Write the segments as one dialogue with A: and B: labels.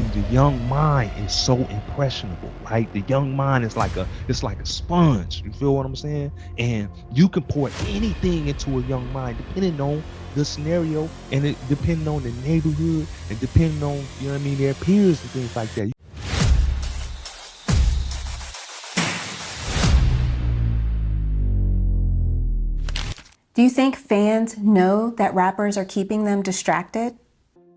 A: See, the young mind is so impressionable, right? The young mind is it's like a sponge. You feel what I'm saying? And you can pour anything into a young mind depending on the scenario and it depending on the neighborhood and depending on, you know what I mean, their peers and things like that.
B: Do you think fans know that rappers are keeping them distracted?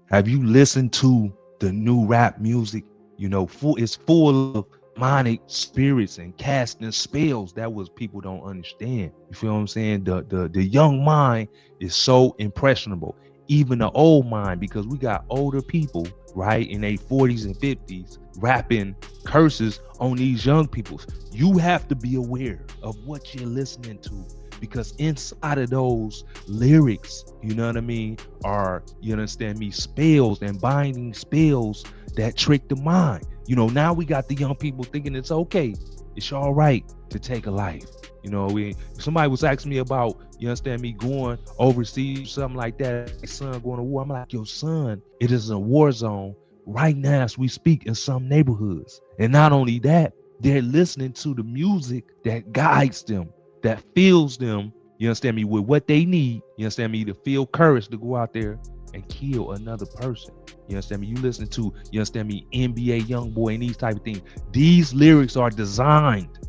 A: Have you listened to the new rap music? You know, it's full of demonic spirits and casting spells. That was people don't understand. You feel what I'm saying? The young mind is so impressionable. Even the old mind, because we got older people, right, in their 40s and 50s rapping curses on these young people. You have to be aware of what you're listening to, because inside of those lyrics, you know what I mean, are, you understand me, spells and binding spells that trick the mind. You know, now we got the young people thinking it's okay, it's all right to take a life. You know, somebody was asking me about, you understand me, going overseas, something like that, my son going to war. I'm like, yo, son, it is a war zone right now as we speak in some neighborhoods. And not only that, they're listening to the music that guides them, that fills them, you understand me, with what they need, you understand me, to feel courage to go out there and kill another person. You understand me? You listen to, you understand me, NBA Youngboy and these type of things. These lyrics are designed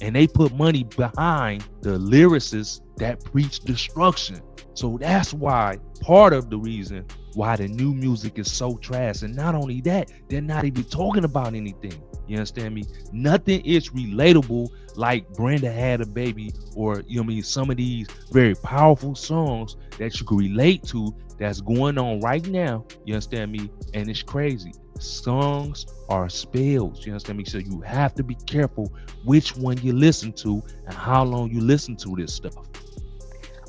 A: and they put money behind the lyricists that preach destruction. So that's why, part of the reason why the new music is so trash. And not only that, they're not even talking about anything. You understand me? Nothing is relatable like Brenda Had a Baby, or, you know what I mean, some of these very powerful songs that you can relate to that's going on right now. You understand me? And it's crazy. Songs are spells, you understand me? So you have to be careful which one you listen to and how long you listen to this stuff.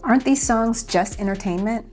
B: Aren't these songs just entertainment?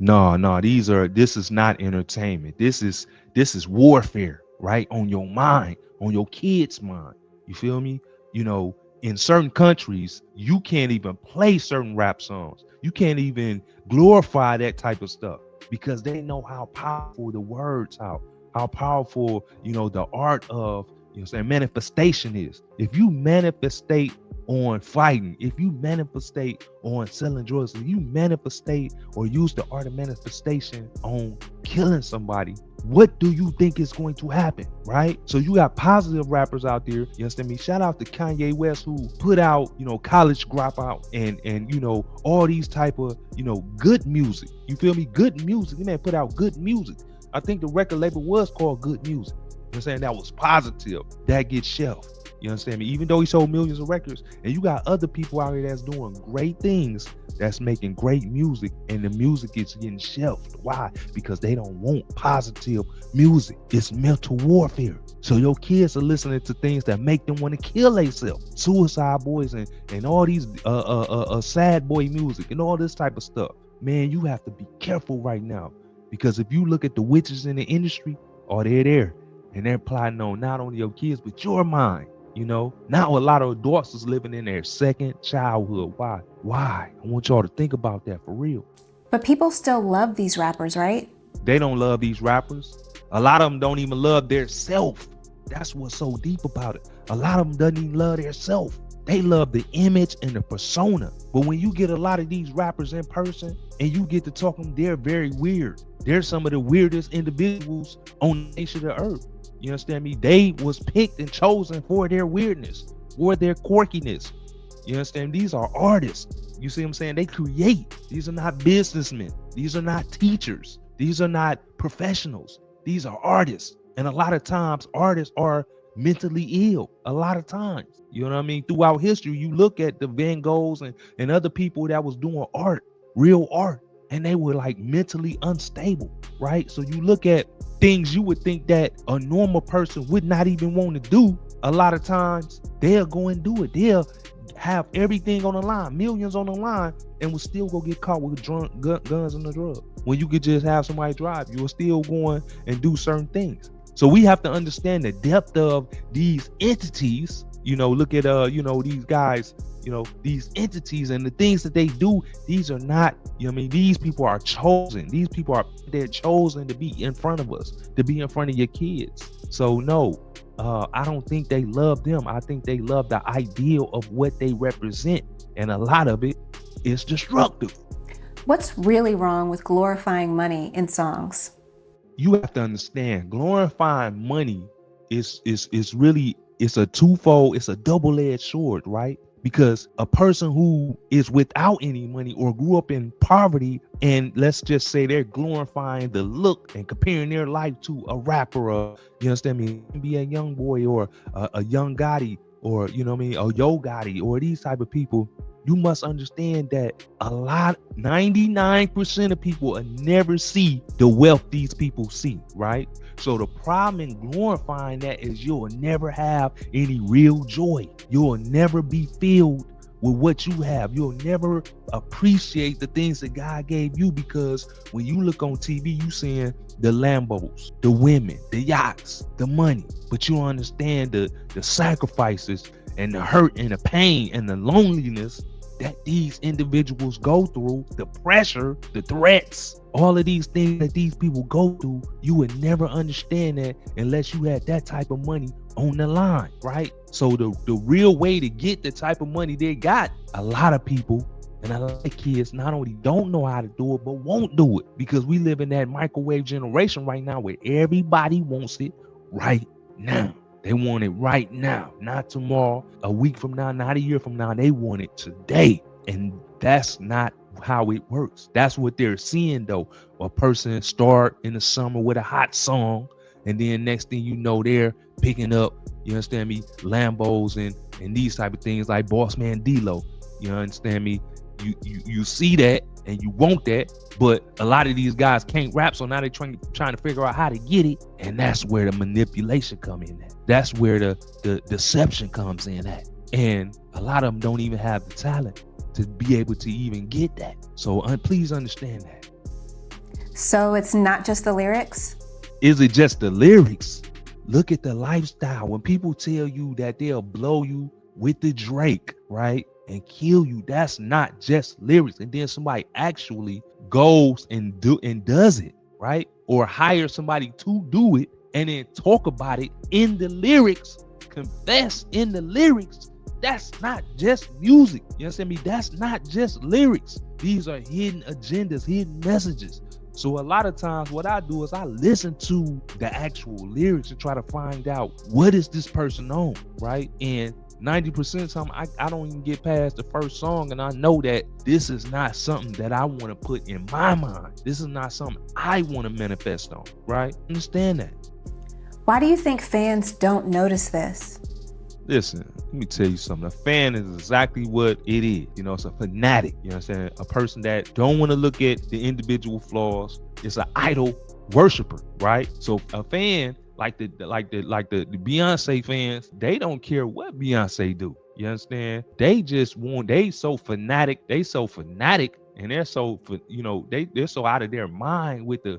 A: No, this is not entertainment. This is warfare, right? On your mind, on your kids' mind. You feel me? You know, in certain countries, you can't even play certain rap songs. You can't even glorify that type of stuff because they know how powerful the words are, how powerful, you know, the art of, you know, saying manifestation is. If you manifestate on fighting, if you manifestate on selling drugs, if you manifestate or use the art of manifestation on killing somebody, what do you think is going to happen, right? So you got positive rappers out there, you understand me? Shout out to Kanye West, who put out, you know, College Dropout and you know, all these type of, you know, good music. You feel me? Good music. The man put out good music. I think the record label was called Good Music. You know what I'm saying? That was positive. That gets shelved. You understand me? Even though he sold millions of records, and you got other people out here that's doing great things, that's making great music, and the music is getting shelved. Why? Because they don't want positive music. It's mental warfare. So your kids are listening to things that make them want to kill themselves. Suicide Boys and all these sad boy music and all this type of stuff. Man, you have to be careful right now. Because if you look at the witches in the industry, oh, they're there. And they're plotting on not only your kids, but your mind. You know, now a lot of adults is living in their second childhood. Why? I want y'all to think about that for real.
B: But people still love these rappers, right?
A: They don't love these rappers. A lot of them don't even love their self. That's what's so deep about it. A lot of them doesn't even love their self. They love the image and the persona. But when you get a lot of these rappers in person and you get to talk to them, they're very weird. They're some of the weirdest individuals on the face of the earth. You understand me? They was picked and chosen for their weirdness, for their quirkiness. You understand? These are artists. You see what I'm saying? They create. These are not businessmen. These are not teachers. These are not professionals. These are artists. And a lot of times artists are mentally ill. A lot of times. You know what I mean? Throughout history, you look at the Van Goghs and other people that was doing art, real art, and they were like mentally unstable, right? So you look at things you would think that a normal person would not even want to do. A lot of times they'll go and do it. They'll have everything on the line, millions on the line, and will still go get caught with guns and the drugs. When you could just have somebody drive, you will still go and do certain things. So we have to understand the depth of these entities. You know, look at you know, these guys these entities and the things that they do. These are not, these people are chosen. These people they're chosen to be in front of us, to be in front of your kids. So no, I don't think they love them. I think they love the ideal of what they represent, and a lot of it is destructive.
B: What's really wrong with glorifying money in songs?
A: You have to understand, glorifying money is really, it's a twofold, it's a double-edged sword, right? Because a person who is without any money or grew up in poverty, and let's just say they're glorifying the look and comparing their life to a rapper, you understand me, be a young boy or a young Gotti, or a Yo Gotti, or these type of people. You must understand that 99% of people will never see the wealth these people see, right? So the problem in glorifying that is you'll never have any real joy. You'll never be filled with what you have. You'll never appreciate the things that God gave you, because when you look on TV, you seeing the Lambos, the women, the yachts, the money, but you understand the sacrifices and the hurt and the pain and the loneliness that these individuals go through, the pressure, the threats, all of these things that these people go through. You would never understand that unless you had that type of money on the line, right? So the real way to get the type of money they got, a lot of people and a lot of kids not only don't know how to do it, but won't do it, because we live in that microwave generation right now where everybody wants it right now. They want it right now, not tomorrow, a week from now, not a year from now. They want it today. And that's not how it works. That's what they're seeing, though. A person start in the summer with a hot song, and then next thing you know, they're picking up, you understand me, Lambos and these type of things like Boss Man D-Lo. You understand me? You see that and you want that, but a lot of these guys can't rap, so now they're trying to figure out how to get it, and that's where the manipulation come in at. That's where the deception comes in at. And a lot of them don't even have the talent to be able to even get that. So please understand that.
B: So it's not just the lyrics?
A: Is it just the lyrics? Look at the lifestyle. When people tell you that they'll blow you with the Drake, right, and kill you, that's not just lyrics. And then somebody actually goes and does it, right? Or hire somebody to do it and then talk about it in the lyrics, confess in the lyrics. That's not just music. You understand me? That's not just lyrics. These are hidden agendas, hidden messages. So a lot of times what I do is I listen to the actual lyrics and try to find out what is this person on, right? And 90% of the time, I don't even get past the first song, and I know that this is not something that I want to put in my mind. This is not something I want to manifest on, right? Understand that.
B: Why do you think fans don't notice this?
A: Listen, let me tell you something. A fan is exactly what it is. It's a fanatic. You know what I'm saying? A person that don't want to look at the individual flaws. It's an idol worshiper, right? So a fan, like the Beyonce fans, they don't care what Beyonce do. You understand? They so fanatic, and they're so they're so out of their mind with the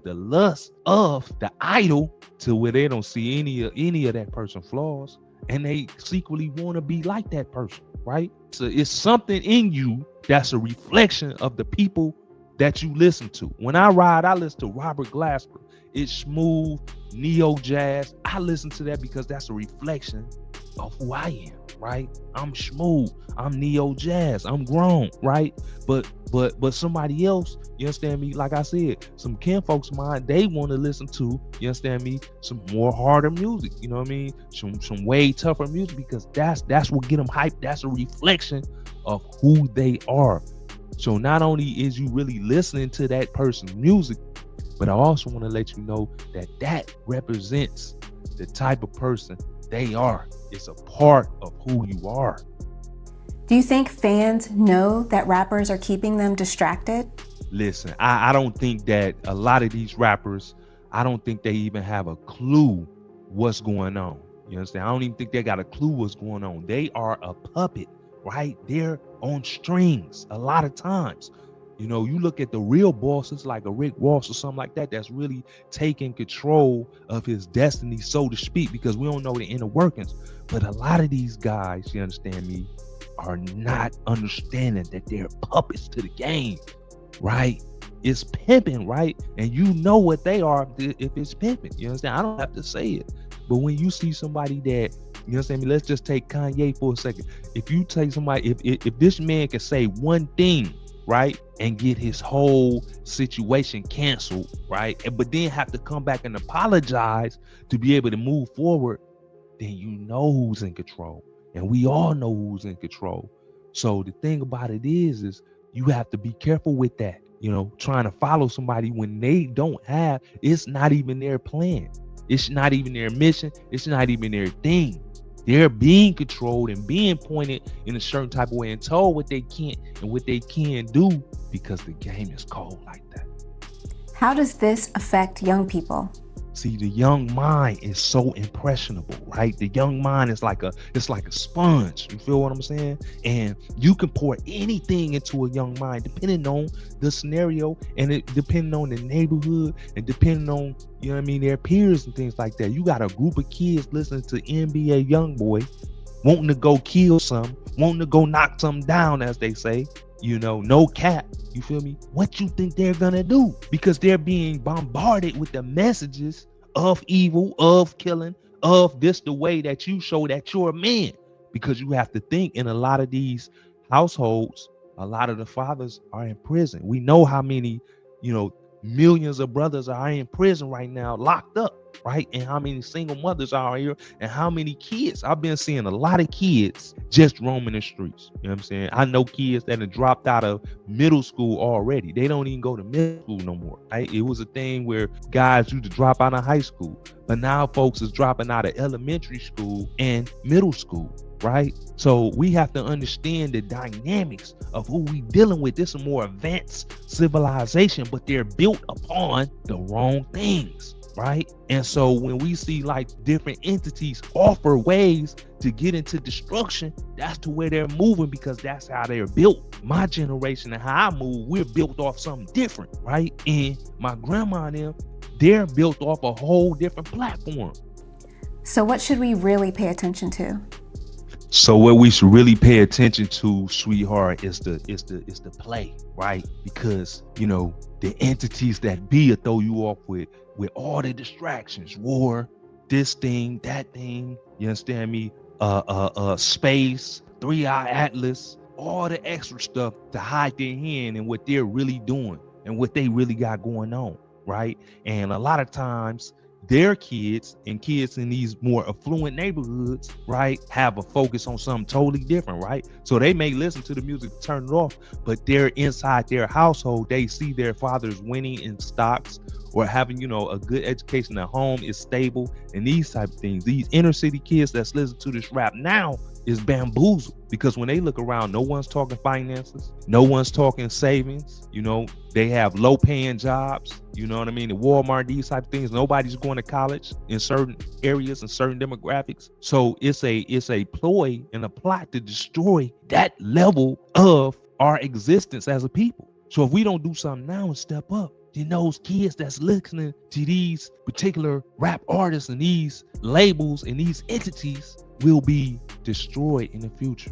A: lust of the idol, to where they don't see any of that person's flaws, and they secretly want to be like that person, right? So it's something in you that's a reflection of the people that you listen to. When I ride, I listen to Robert Glasper. It's smooth, neo jazz. I listen to that because that's a reflection of who I am, right? I'm smooth, I'm neo jazz, I'm grown, right? But somebody else, you understand me? Like I said, some kin folks of mine, they want to listen to, you understand me, some more harder music, you know what I mean? Some way tougher music, because that's what get them hyped. That's a reflection of who they are. So not only is you really listening to that person's music, but I also want to let you know that represents the type of person they are. It's a part of who you are.
B: Do you think fans know that rappers are keeping them distracted?
A: Listen, I don't think that a lot of these rappers, I don't think they even have a clue what's going on. You understand? I don't even think they got a clue what's going on. They are a puppet, right? They're on strings a lot of times. You look at the real bosses like a Rick Ross or something like that, that's really taking control of his destiny, so to speak, because we don't know the inner workings. But a lot of these guys, you understand me, are not understanding that they're puppets to the game, right? It's pimping, right? And you know what they are if it's pimping. You understand? I don't have to say it. But when you see somebody that, you understand me, let's just take Kanye for a second. If you take somebody, if this man can say one thing, right, and get his whole situation canceled, right, but then have to come back and apologize to be able to move forward, then you know who's in control. And we all know who's in control. So the thing about it is you have to be careful with that. You know, trying to follow somebody when they don't have, it's not even their plan. It's not even their mission. It's not even their thing. They're being controlled and being pointed in a certain type of way and told what they can't and what they can do because the game is cold like that.
B: How does this affect young people?
A: See, the young mind is so impressionable, right? The young mind is like it's like a sponge. You feel what I'm saying? And you can pour anything into a young mind, depending on the scenario and it depending on the neighborhood and depending on, you know what I mean, their peers and things like that. You got a group of kids listening to NBA Youngboy, wanting to go kill some, wanting to go knock some down, as they say. You know, no cap. You feel me? What you think they're gonna do? Because they're being bombarded with the messages of evil, of killing, of this the way that you show that you're a man. Because you have to think in a lot of these households, a lot of the fathers are in prison. We know how many, you know, millions of brothers are in prison right now, locked up, right? And how many single mothers are here and how many kids. I've been seeing a lot of kids just roaming the streets. You know what I'm saying? I know kids that have dropped out of middle school already. They don't even go to middle school no more, right? It was a thing where guys used to drop out of high school, but now folks is dropping out of elementary school and middle school, right? So we have to understand the dynamics of who we dealing with. This is a more advanced civilization, but they're built upon the wrong things, right? And so when we see like different entities offer ways to get into destruction, that's to where they're moving because that's how they're built. My generation and how I move, we're built off something different, right? And my grandma and them, they're built off a whole different platform.
B: So what should we really pay attention to?
A: So what we should really pay attention to, sweetheart, is the play, right? Because, you know, the entities that be will throw you off with all the distractions, war, this thing, that thing, you understand me? Space, 3-eye atlas, all the extra stuff to hide their hand and what they're really doing and what they really got going on, right? And a lot of times their kids and kids in these more affluent neighborhoods, right, have a focus on something totally different, right? So they may listen to the music, turn it off, but they're inside their household. They see their fathers winning in stocks or having, you know, a good education at home, is stable, and these type of things. These inner city kids that's listening to this rap now is bamboozled because when they look around, no one's talking finances, no one's talking savings. You know, they have low paying jobs, you know what I mean? The Walmart, these type of things. Nobody's going to college in certain areas and certain demographics. So it's a ploy and a plot to destroy that level of our existence as a people. So if we don't do something now and step up, then those kids that's listening to these particular rap artists and these labels and these entities will be destroyed in the future.